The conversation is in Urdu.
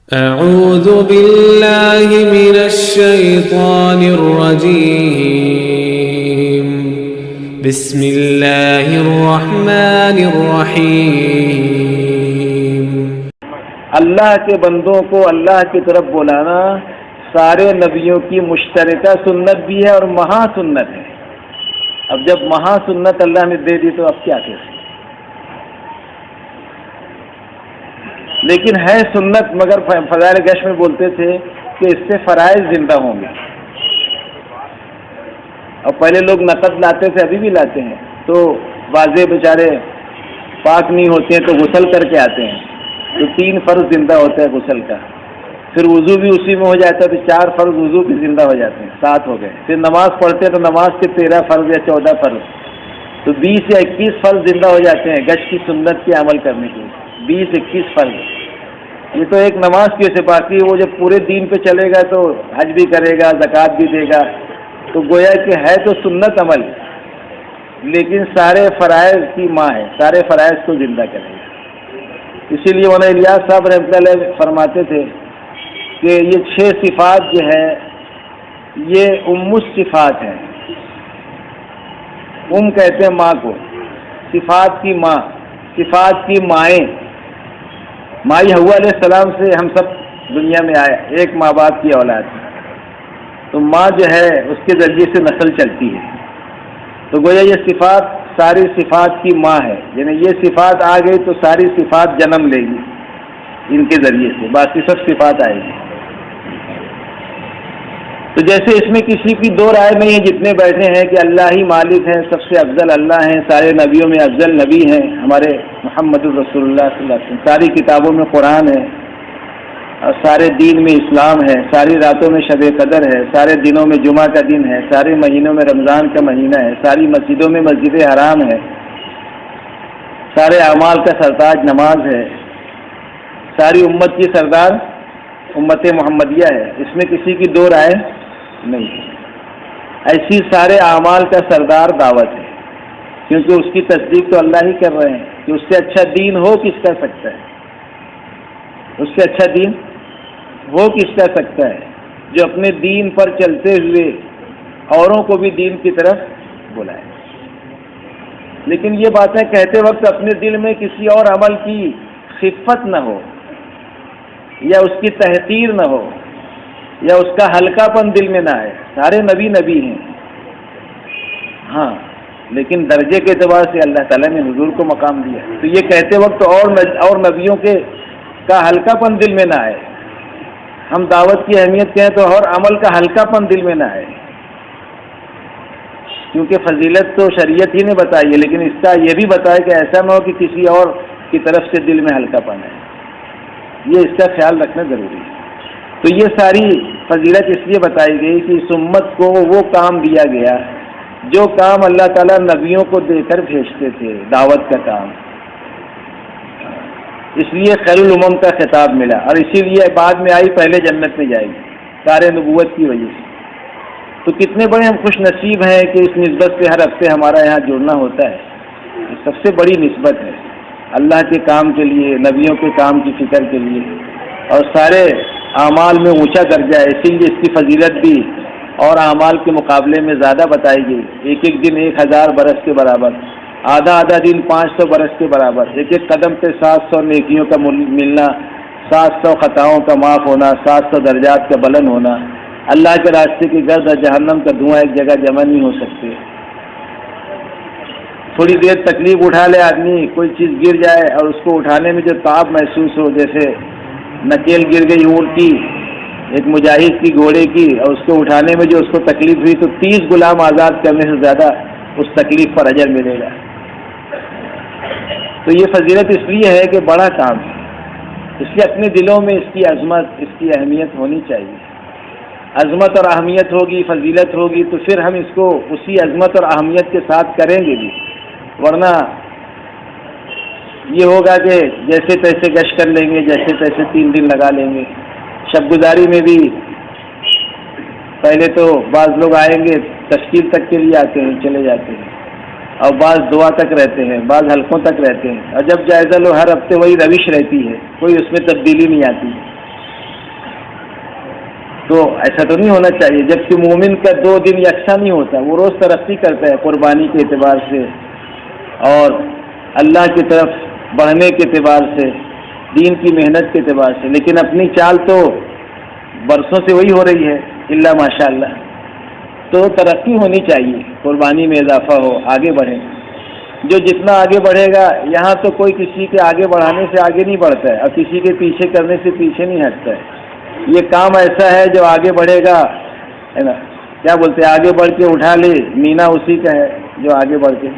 أعوذ بالله من الشيطان الرجيم بسم الله الرحمن الرحيم اللہ کے بندوں کو اللہ کی طرف بلانا سارے نبیوں کی مشترکہ سنت بھی ہے اور مہا سنت ہے۔ اب جب مہا سنت اللہ نے دے دی تو اب کیا کہتے، لیکن ہے سنت، مگر فضائل گشت میں بولتے تھے کہ اس سے فرائض زندہ ہوں گے۔ اور پہلے لوگ نقد لاتے تھے، ابھی بھی لاتے ہیں، تو واضح بیچارے پاک نہیں ہوتے ہیں تو غسل کر کے آتے ہیں، تو 3 فرض زندہ ہوتا ہے غسل کا، پھر وضو بھی اسی میں ہو جاتا ہے تو 4 فرض وضو بھی زندہ ہو جاتے ہیں، 7 ہو گئے۔ پھر نماز پڑھتے ہیں تو نماز کے 13 فرض یا 14 فرض، تو 20 یا 21 فرض زندہ ہو جاتے ہیں گشت کی سنت کے عمل کرنے کے لیے، 20-21 فرض۔ یہ تو ایک نماز کی سے، باقی وہ جب پورے دین پہ چلے گا تو حج بھی کرے گا، زکوٰۃ بھی دے گا، تو گویا کہ ہے تو سنت عمل، لیکن سارے فرائض کی ماں ہے، سارے فرائض کو زندہ کرے گا۔ اسی لیے مولانا الیاس صاحب رحمۃ اللہ علیہ فرماتے تھے کہ یہ 6 صفات جو ہے یہ الصفات ہیں۔ کہتے ہیں ماں کو، صفات کی ماں، صفات کی مائیں۔ مائی حوا علیہ السلام سے ہم سب دنیا میں آئے، ایک ماں باپ کی اولاد ہے، تو ماں جو ہے اس کے ذریعے سے نسل چلتی ہے، تو گویا یہ صفات ساری صفات کی ماں ہے، یعنی یہ صفات آ گئی تو ساری صفات جنم لے گی ان کے ذریعے سے، باقی سب صفات آئے گی۔ تو جیسے اس میں کسی کی دو رائے نہیں ہے، جتنے بیٹھے ہیں کہ اللہ ہی مالک ہیں، سب سے افضل اللہ ہیں، سارے نبیوں میں افضل نبی ہیں ہمارے محمد الرسول اللہ صلی اللہ علیہ وسلم، ساری کتابوں میں قرآن ہے، اور سارے دین میں اسلام ہے، ساری راتوں میں شب قدر ہے، سارے دنوں میں جمعہ کا دن ہے، سارے مہینوں میں رمضان کا مہینہ ہے، ساری مسجدوں میں مسجد حرام ہے، سارے اعمال کا سرتاج نماز ہے، ساری امت کی سردار امت محمدیہ ہے، اس میں کسی کی دو رائے نہیں ہے۔ ایسی سارے اعمال کا سردار دعوت ہے، کیونکہ اس کی تصدیق تو اللہ ہی کر رہے ہیں کہ اس سے اچھا دین ہو کس کر سکتا ہے، اس سے اچھا دین وہ کس کر سکتا ہے جو اپنے دین پر چلتے ہوئے اوروں کو بھی دین کی طرف بلائے۔ لیکن یہ باتیں کہتے وقت اپنے دل میں کسی اور عمل کی خفت نہ ہو، یا اس کی تحقیر نہ ہو، یا اس کا ہلکا پن دل میں نہ آئے۔ سارے نبی نبی ہیں، ہاں، لیکن درجے کے اعتبار سے اللہ تعالیٰ نے حضور کو مقام دیا، تو یہ کہتے وقت اور نبیوں کے کا ہلکا پن دل میں نہ آئے۔ ہم دعوت کی اہمیت کہیں تو اور عمل کا ہلکا پن دل میں نہ آئے، کیونکہ فضیلت تو شریعت ہی نے بتائی ہے، لیکن اس کا یہ بھی بتایا کہ ایسا نہ ہو کہ کسی اور کی طرف سے دل میں ہلکا پن ہے، یہ اس کا خیال رکھنا ضروری ہے۔ تو یہ ساری فضیلت اس لیے بتائی گئی کہ اس امت کو وہ کام دیا گیا جو کام اللہ تعالیٰ نبیوں کو دے کر بھیجتے تھے، دعوت کا کام، اس لیے خیر الامم کا خطاب ملا، اور اسی لیے بعد میں آئی پہلے جنت میں جائے گی سارے نبوت کی وجہ سے۔ تو کتنے بڑے ہم خوش نصیب ہیں کہ اس نسبت سے ہر ہفتے ہمارا یہاں جڑنا ہوتا ہے، یہ سب سے بڑی نسبت ہے اللہ کے کام کے لیے، نبیوں کے کام کی فکر کے لیے، اور سارے اعمال میں اونچا درجہ ہے، اسی لیے اس کی فضیلت بھی اور اعمال کے مقابلے میں زیادہ بتائی گئی۔ ایک ایک دن 1000 برس کے برابر، آدھا آدھا دن 500 برس کے برابر، ایک ایک قدم پہ 700 نیکیوں کا ملنا، 700 خطاؤں کا معاف ہونا، 700 درجات کا بلند ہونا، اللہ کے راستے کی گرد اور جہنم کا دھواں ایک جگہ جمع نہیں ہو سکتے۔ تھوڑی دیر تکلیف اٹھا لے آدمی، کوئی چیز گر جائے اور اس کو اٹھانے میں جو تعب محسوس ہو، جیسے نکیل گر گئی اونٹ کی، ایک مجاہد کی گھوڑے کی، اور اس کو اٹھانے میں جو اس کو تکلیف ہوئی، تو 30 غلام آزاد کرنے سے زیادہ اس تکلیف پر اجر ملے گا۔ تو یہ فضیلت اس لیے ہے کہ بڑا کام ہے، اس لیے اپنے دلوں میں اس کی عظمت، اس کی اہمیت ہونی چاہیے۔ عظمت اور اہمیت ہوگی، فضیلت ہوگی، تو پھر ہم اس کو اسی عظمت اور اہمیت کے ساتھ کریں گے بھی، ورنہ یہ ہوگا کہ جیسے تیسے گشت کر لیں گے، جیسے تیسے 3 دن لگا لیں گے۔ شب گزاری میں بھی پہلے تو بعض لوگ آئیں گے، تشکیل تک کے لیے آتے ہیں، چلے جاتے ہیں، اور بعض دعا تک رہتے ہیں، بعض حلقوں تک رہتے ہیں، اور جب جائزہ لو ہر ہفتے وہی روش رہتی ہے، کوئی اس میں تبدیلی نہیں آتی۔ تو ایسا تو نہیں ہونا چاہیے. جبکہ مومن کا 2 دن یکساں نہیں ہوتا, وہ روز ترقی کرتا ہے قربانی کے اعتبار سے اور اللہ کی طرف بڑھنے کے اعتبار سے, دین کی محنت کے اعتبار سے. لیکن اپنی چال تو برسوں سے وہی ہو رہی ہے الا ماشاء اللہ. تو ترقی ہونی چاہیے, قربانی میں اضافہ ہو, آگے بڑھیں. جو جتنا آگے بڑھے گا, یہاں تو کوئی کسی کے آگے بڑھانے سے آگے نہیں بڑھتا ہے اور کسی کے پیچھے کرنے سے پیچھے نہیں ہٹتا ہے. یہ کام ایسا ہے جو آگے بڑھے گا, ہے نا, کیا بولتے ہیں, آگے بڑھ کے اٹھا لے, مینا اسی کا ہے جو آگے بڑھ کے